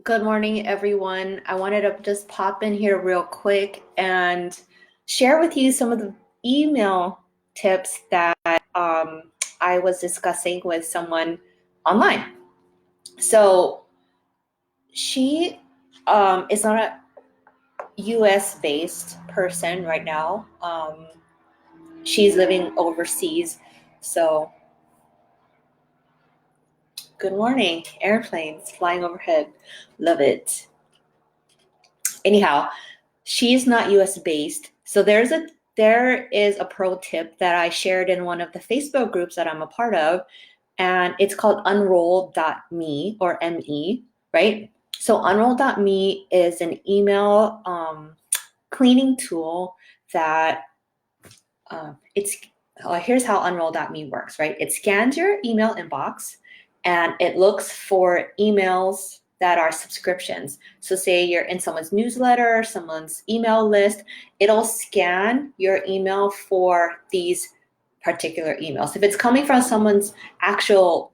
Good morning, everyone. I wanted to just pop in here real quick and share with you some of the email tips that I was discussing with someone online. So she is not a US based person right now. She's living overseas. So, good morning. Airplanes flying overhead. Love it. Anyhow, she's not US based. So there is a pro tip that I shared in one of the Facebook groups that I'm a part of, and it's called unroll.me or ME, right? So unroll.me is an email cleaning tool that it's here's how unroll.me works, right? It scans your email inbox and it looks for emails that are subscriptions. So say you're in someone's newsletter, someone's email list, it'll scan your email for these particular emails. If it's coming from someone's actual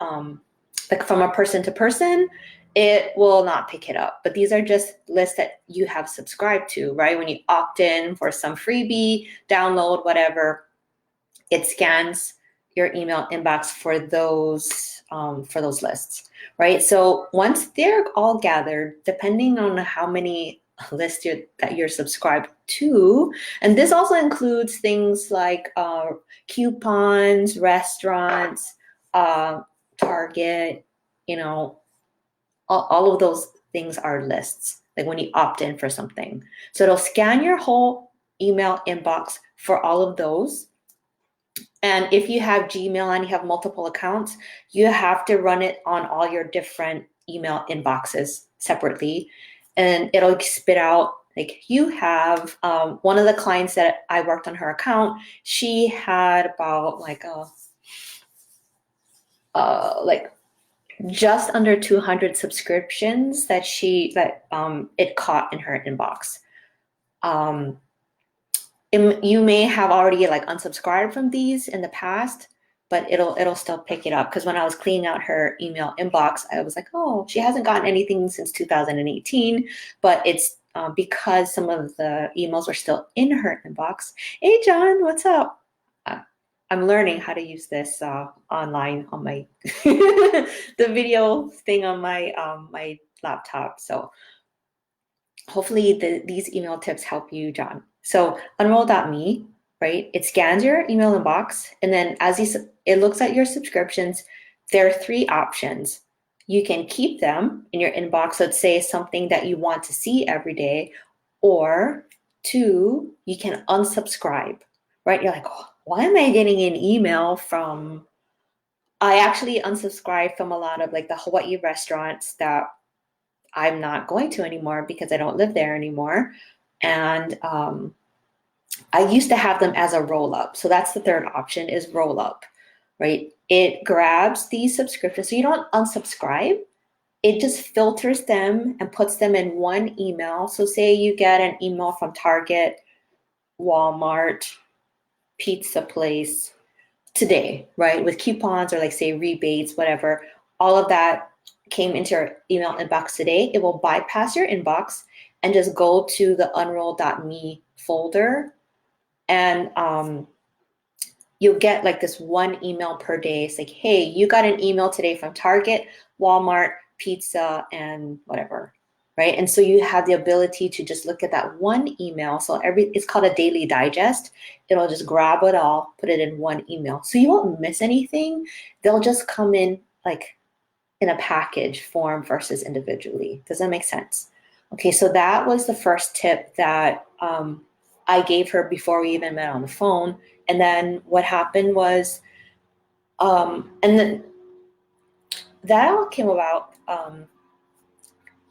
like from a person to person, it will not pick it up. But these are just lists that you have subscribed to, right? When you opt in for some freebie, download, whatever, it scans your email inbox for those lists, right? So once they're all gathered, depending on how many lists that you're subscribed to, and this also includes things like coupons, restaurants, uh, Target, you know, all of those things are lists, like when you opt in for something. So it'll scan your whole email inbox for all of those. And if you have Gmail and you have multiple accounts, you have to run it on all your different email inboxes separately. And it'll spit out, like you have one of the clients that I worked on her account, she had about like just under 200 subscriptions that it caught in her inbox. Um, you may have already like unsubscribed from these in the past, but it'll still pick it up. Because when I was cleaning out her email inbox, I was like, oh, she hasn't gotten anything since 2018, but it's because some of the emails were still in her inbox. Hey, John, what's up? Uh, I'm learning how to use this online on my the video thing on my laptop. So hopefully these email tips help you, John. So unroll.me, right? It scans your email inbox, and then it looks at your subscriptions. There are three options. You can keep them in your inbox, let's say something that you want to see every day, or two, you can unsubscribe, right? You're like, oh, why am I getting an email from? I actually unsubscribed from a lot of like the Hawaii restaurants that I'm not going to anymore because I don't live there anymore. And I used to have them as a roll up. So that's the third option is roll up, right? It grabs these subscriptions. So you don't unsubscribe. It just filters them and puts them in one email. So say you get an email from Target, Walmart, pizza place today, right? With coupons or like say rebates, whatever, all of that came into your email inbox today. It will bypass your inbox and just go to the unroll.me folder. And you'll get like this one email per day. It's like, hey, you got an email today from Target, Walmart, pizza, and whatever. Right. And so you have the ability to just look at that one email. So it's called a daily digest. It'll just grab it all, put it in one email. So you won't miss anything. They'll just come in like in a package form versus individually. Does that make sense? Okay, so that was the first tip that I gave her before we even met on the phone. And then what happened was, and then that all came about,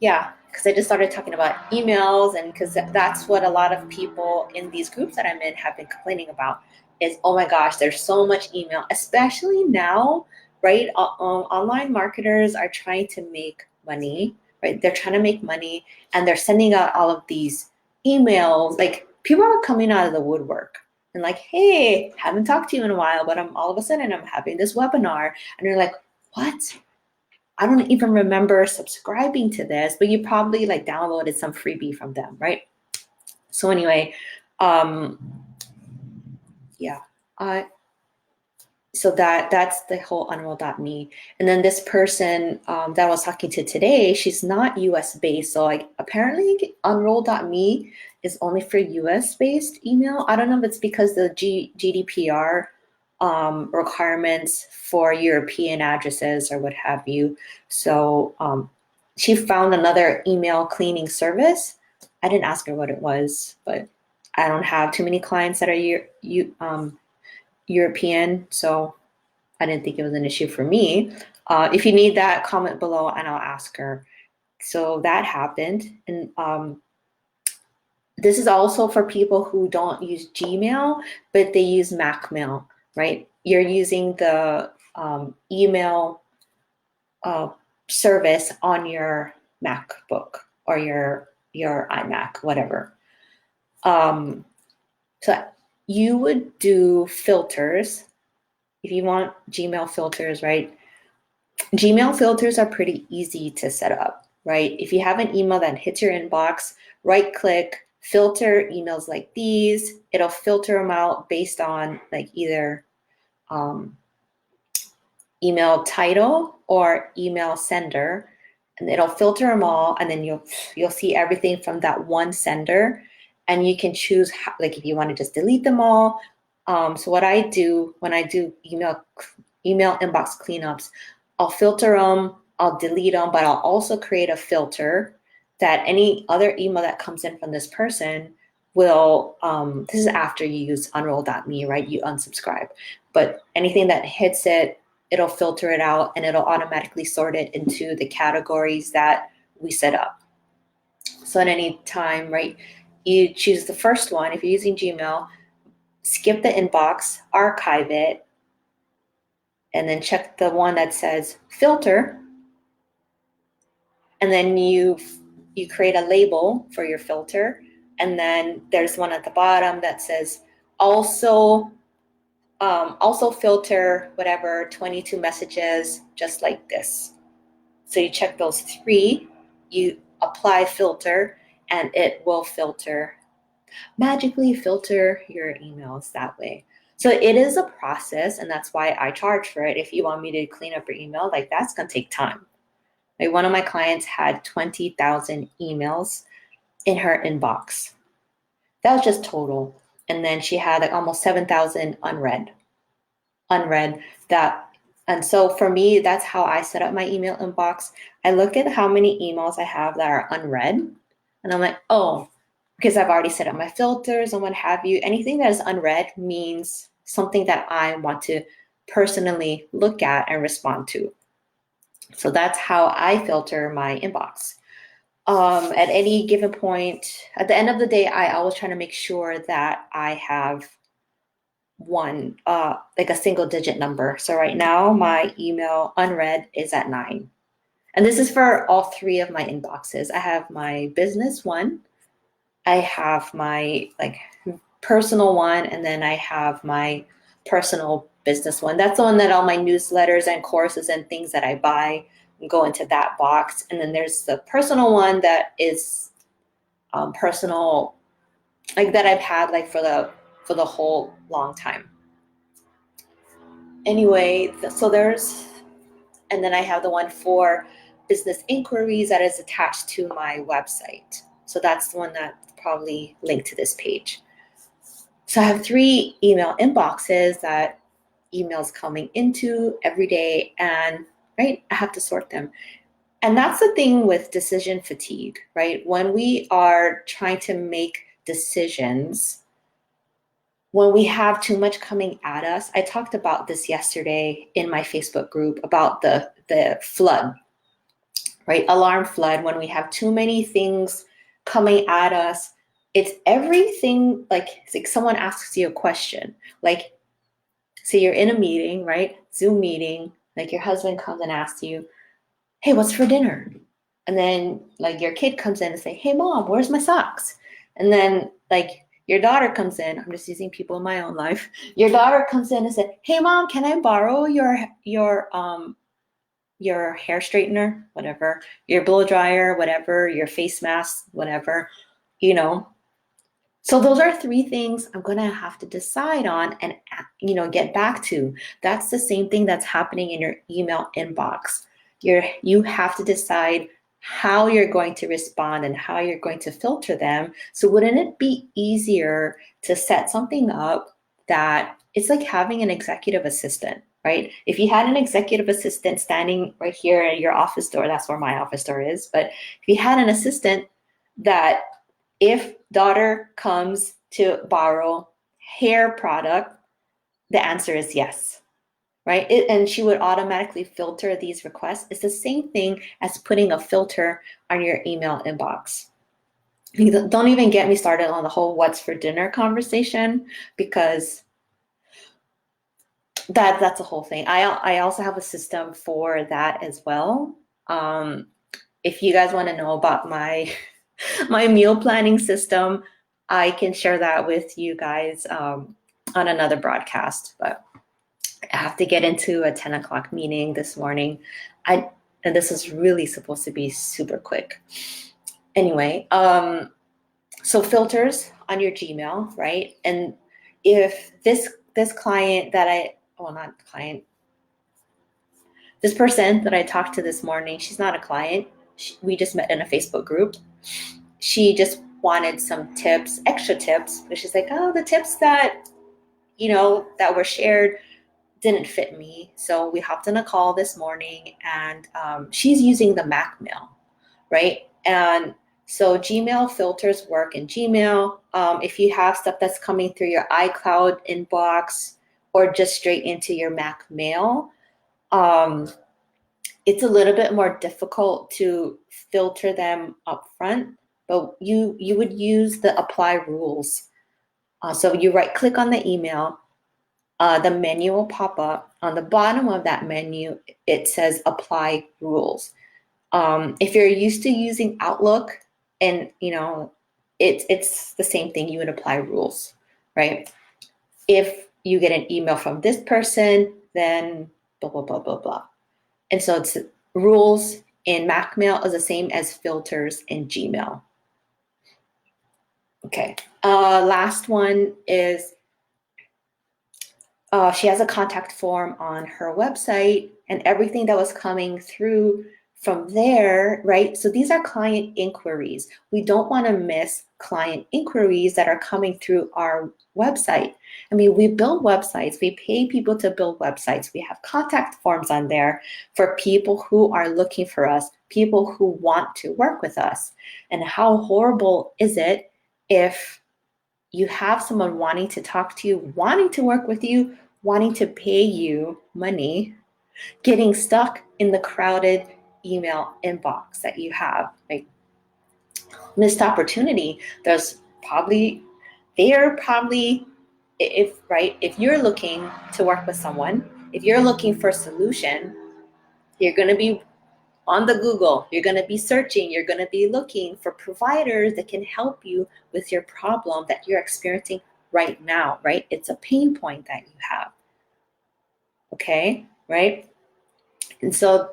yeah, because I just started talking about emails, and because that's what a lot of people in these groups that I'm in have been complaining about is, oh my gosh, there's so much email, especially now, right? Online marketers are trying to make money, right? They're trying to make money and they're sending out all of these emails. Like people are coming out of the woodwork and like, hey, haven't talked to you in a while, but I'm all of a sudden I'm having this webinar. And you're like, what? I don't even remember subscribing to this, but you probably like downloaded some freebie from them, right? So anyway, um, yeah. So that's the whole unroll.me. And then this person that I was talking to today, she's not US based. So like apparently unroll.me is only for US based email. I don't know if it's because the GDPR requirements for European addresses or what have you. So she found another email cleaning service. I didn't ask her what it was, but I don't have too many clients that are European, so I didn't think it was an issue for me. If you need that, comment below and I'll ask her. So that happened. And this is also for people who don't use Gmail, but they use Macmail, right? You're using the email service on your MacBook or your iMac, whatever. So you would do filters if you want Gmail filters, right? Gmail filters are pretty easy to set up, right? If you have an email that hits your inbox, right click, filter emails like these. It'll filter them out based on like either email title or email sender, and it'll filter them all, and then you'll see everything from that one sender, and you can choose how, like if you want to just delete them all. So what I do when I do email inbox cleanups, I'll filter them, I'll delete them, but I'll also create a filter that any other email that comes in from this person will, this is after you use unroll.me, right? You unsubscribe, but anything that hits it, it'll filter it out and it'll automatically sort it into the categories that we set up. So at any time, right, you choose the first one. If you're using Gmail, skip the inbox, archive it, and then check the one that says filter. And then you create a label for your filter. And then there's one at the bottom that says also filter whatever 22 messages just like this. So you check those three, you apply filter, and it will magically filter your emails that way. So it is a process, and that's why I charge for it. If you want me to clean up your email, like that's gonna take time. Like one of my clients had 20,000 emails in her inbox. That was just total. And then she had like almost 7,000 unread that. And so for me, that's how I set up my email inbox. I look at how many emails I have that are unread, and I'm like, oh, because I've already set up my filters and what have you. Anything that is unread means something that I want to personally look at and respond to. So that's how I filter my inbox. At any given point, at the end of the day, I always try to make sure that I have one, like a single digit number. So right now, my email unread is at 9. And this is for all three of my inboxes. I have my business one, I have my like personal one, and then I have my personal business one. That's the one that all my newsletters and courses and things that I buy go into that box. And then there's the personal one that is personal, like that I've had like for the whole long time. Anyway, so there's, and then I have the one for business inquiries that is attached to my website. So that's the one that's probably linked to this page. So I have 3 email inboxes that emails coming into every day, and right, I have to sort them. And that's the thing with decision fatigue, right? When we are trying to make decisions, when we have too much coming at us, I talked about this yesterday in my Facebook group about the flood, right? Alarm flood, when we have too many things coming at us. It's everything, like, it's like someone asks you a question, like, say you're in a meeting, right? Zoom meeting, like your husband comes and asks you, hey, what's for dinner? And then like your kid comes in and say, hey mom, where's my socks? And then like your daughter comes in, I'm just using people in my own life. Your daughter comes in and said, hey mom, can I borrow your your hair straightener, whatever, your blow dryer, whatever, your face mask, whatever, you know. So those are three things I'm going to have to decide on and, get back to. That's the same thing that's happening in your email inbox. You have to decide how you're going to respond and how you're going to filter them. So wouldn't it be easier to set something up that it's like having an executive assistant, right? If you had an executive assistant standing right here at your office door, that's where my office door is, but if you had an assistant that if daughter comes to borrow hair product, the answer is yes, right? And she would automatically filter these requests. It's the same thing as putting a filter on your email inbox. Don't even get me started on the whole what's for dinner conversation, because that's a whole thing. I also have a system for that as well. If you guys want to know about my my meal planning system, I can share that with you guys on another broadcast. But I have to get into a 10 o'clock meeting this morning. And this is really supposed to be super quick. Anyway, so filters on your Gmail, right? And if this client that not client, this person that I talked to this morning, she's not a client. We just met in a Facebook group. She just wanted some tips, extra tips, but she's like, oh, the tips that, that were shared didn't fit me. So we hopped on a call this morning, and she's using the Mac Mail, right? And so Gmail filters work in Gmail. If you have stuff that's coming through your iCloud inbox or just straight into your Mac Mail, it's a little bit more difficult to filter them up front, but you would use the apply rules. So you right click on the email, the menu will pop up. On the bottom of that menu, it says apply rules. If you're used to using Outlook, and it's the same thing, you would apply rules, right? If you get an email from this person, then blah, blah, blah, blah, blah. And so it's rules in MacMail is the same as filters in Gmail. Okay. Last one is she has a contact form on her website, and everything that was coming through from there, right? So these are client inquiries. We don't want to miss client inquiries that are coming through our website. I mean, we build websites, we pay people to build websites. We have contact forms on there for people who are looking for us, people who want to work with us. And how horrible is it if you have someone wanting to talk to you, wanting to work with you, wanting to pay you money, getting stuck in the crowded email inbox that you have? Like, missed opportunity. They're probably, if you're looking to work with someone, if you're looking for a solution, you're going to be on the Google, you're going to be searching, you're going to be looking for providers that can help you with your problem that you're experiencing right now, right? It's a pain point that you have. Okay, right? And so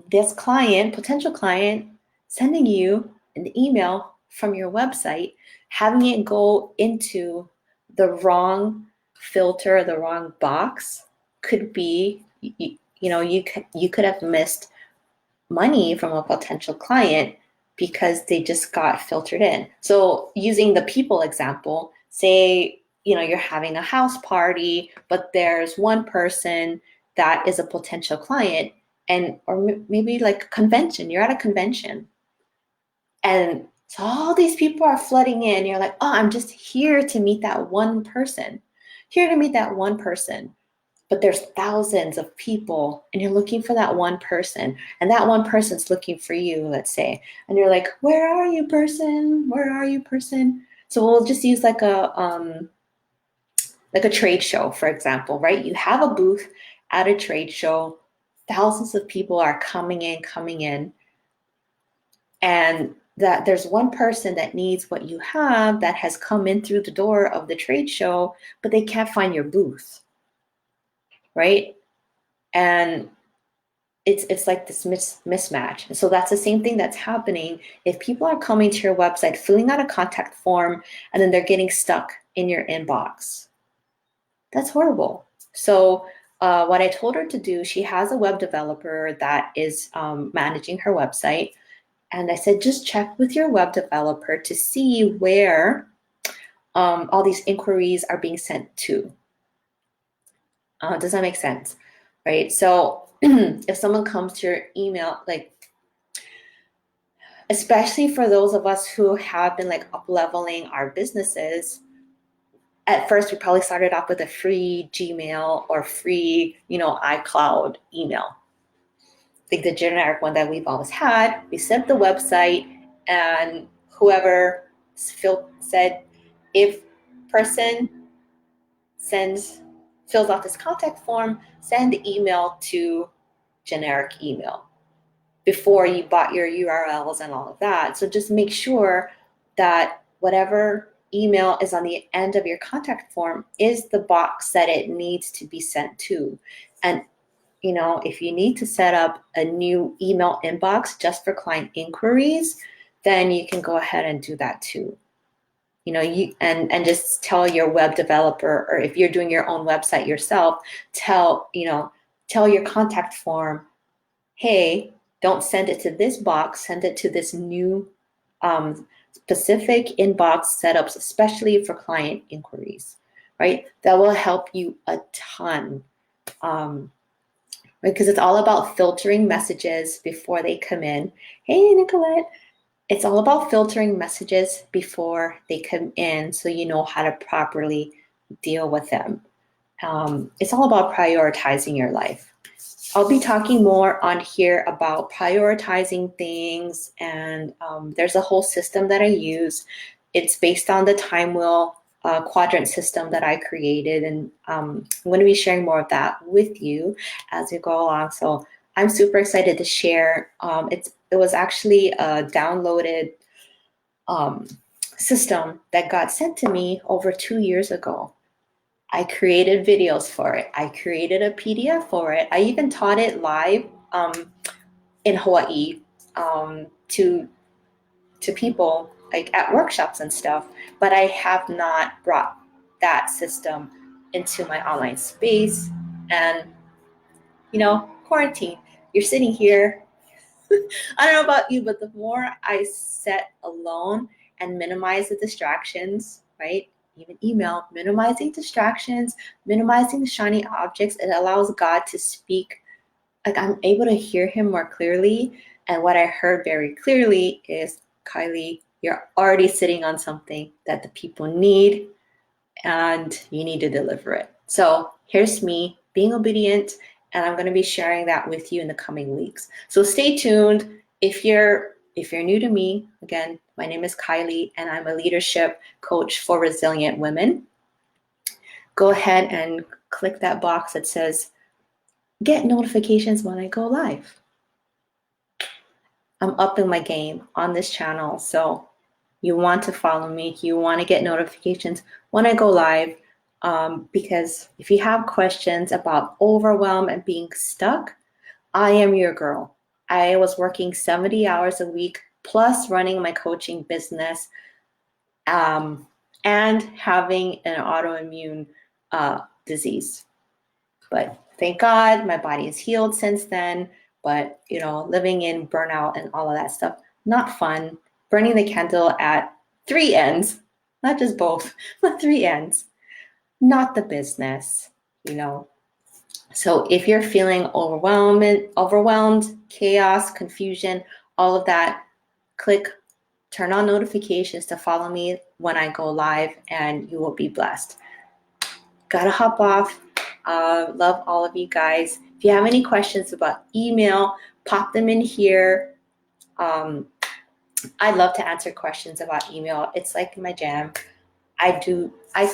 this client, potential client, sending you an email from your website, having it go into the wrong filter, the wrong box, could be, you could have missed money from a potential client because they just got filtered in. So using the people example, say, you're having a house party, but there's one person that is a potential client, or maybe like a convention, you're at a convention. And so all these people are flooding in. You're like, oh, I'm just here to meet that one person, but there's thousands of people, and you're looking for that one person, and that one person's looking for you, let's say, and you're like, where are you, person? So we'll just use like a trade show, for example, right? You have a booth at a trade show, thousands of people are coming in, and that there's one person that needs what you have that has come in through the door of the trade show, but they can't find your booth, right? And it's like this mismatch. And so that's the same thing that's happening if people are coming to your website, filling out a contact form, and then they're getting stuck in your inbox. That's horrible. So what I told her to do, she has a web developer that is managing her website. And I said, just check with your web developer to see where all these inquiries are being sent to. Does that make sense? Right? So if someone comes to your email, like, especially for those of us who have been like up leveling our businesses, at first we probably started off with a free Gmail or free, iCloud email, like the generic one that we've always had. We set the website, and whoever said, if person fills out this contact form, send the email to generic email before you bought your URLs and all of that. So just make sure that whatever email is on the end of your contact form is the box that it needs to be sent to. And if you need to set up a new email inbox just for client inquiries, then you can go ahead and do that too. And just tell your web developer, or if you're doing your own website yourself, tell your contact form, hey, don't send it to this box, send it to this new specific inbox setups, especially for client inquiries, right? That will help you a ton. Because it's all about filtering messages before they come in. Hey, Nicolette. It's all about filtering messages before they come in so you know how to properly deal with them. It's all about prioritizing your life. I'll be talking more on here about prioritizing things, and there's a whole system that I use. It's based on the time wheel quadrant system that I created, and I'm going to be sharing more of that with you as we go along. So I'm super excited to share. It was actually a downloaded system that got sent to me over 2 years ago. I created videos for it. I created a PDF for it. I even taught it live in Hawaii to people, like at workshops and stuff. But I have not brought that system into my online space. And quarantine. You're sitting here. I don't know about you, but the more I sit alone and minimize the distractions, right? Even email, minimizing distractions, minimizing the shiny objects, it allows God to speak. Like, I'm able to hear him more clearly. And what I heard very clearly is, Kylie, you're already sitting on something that the people need, and you need to deliver it. So here's me being obedient, and I'm going to be sharing that with you in the coming weeks. So stay tuned. If you're new to me, again, my name is Kylie, and I'm a leadership coach for resilient women. Go ahead and click that box that says, get notifications when I go live. I'm upping my game on this channel, so you want to follow me, you want to get notifications when I go live, because if you have questions about overwhelm and being stuck, I am your girl. I was working 70 hours a week plus running my coaching business, and having an autoimmune disease. But thank God my body is healed since then. But living in burnout and all of that stuff, not fun. Burning the candle at 3 ends, not just both, but 3 ends, not the business. So if you're feeling overwhelmed, chaos, confusion, all of that, turn on notifications to follow me when I go live, and you will be blessed. Gotta hop off. Love all of you guys. If you have any questions about email, pop them in here. I love to answer questions about email. It's like my jam. I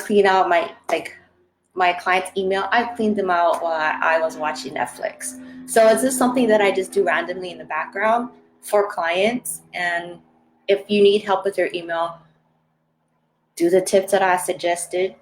clean out my clients' email. I cleaned them out while I was watching Netflix. So it's just something that I just do randomly in the background for clients. And if you need help with your email, do the tips that I suggested.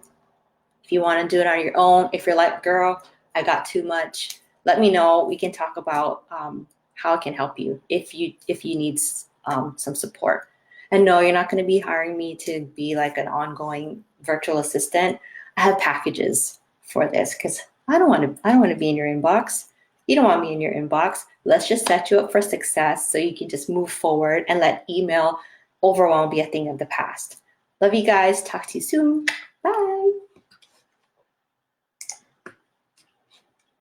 If you want to do it on your own, if you're like, girl, I got too much, let me know. We can talk about how I can help you if you need some support. And no, you're not going to be hiring me to be like an ongoing virtual assistant. I have packages for this because I don't want to be in your inbox. You don't want me in your inbox. Let's just set you up for success so you can just move forward and let email overwhelm be a thing of the past. Love you guys. Talk to you soon.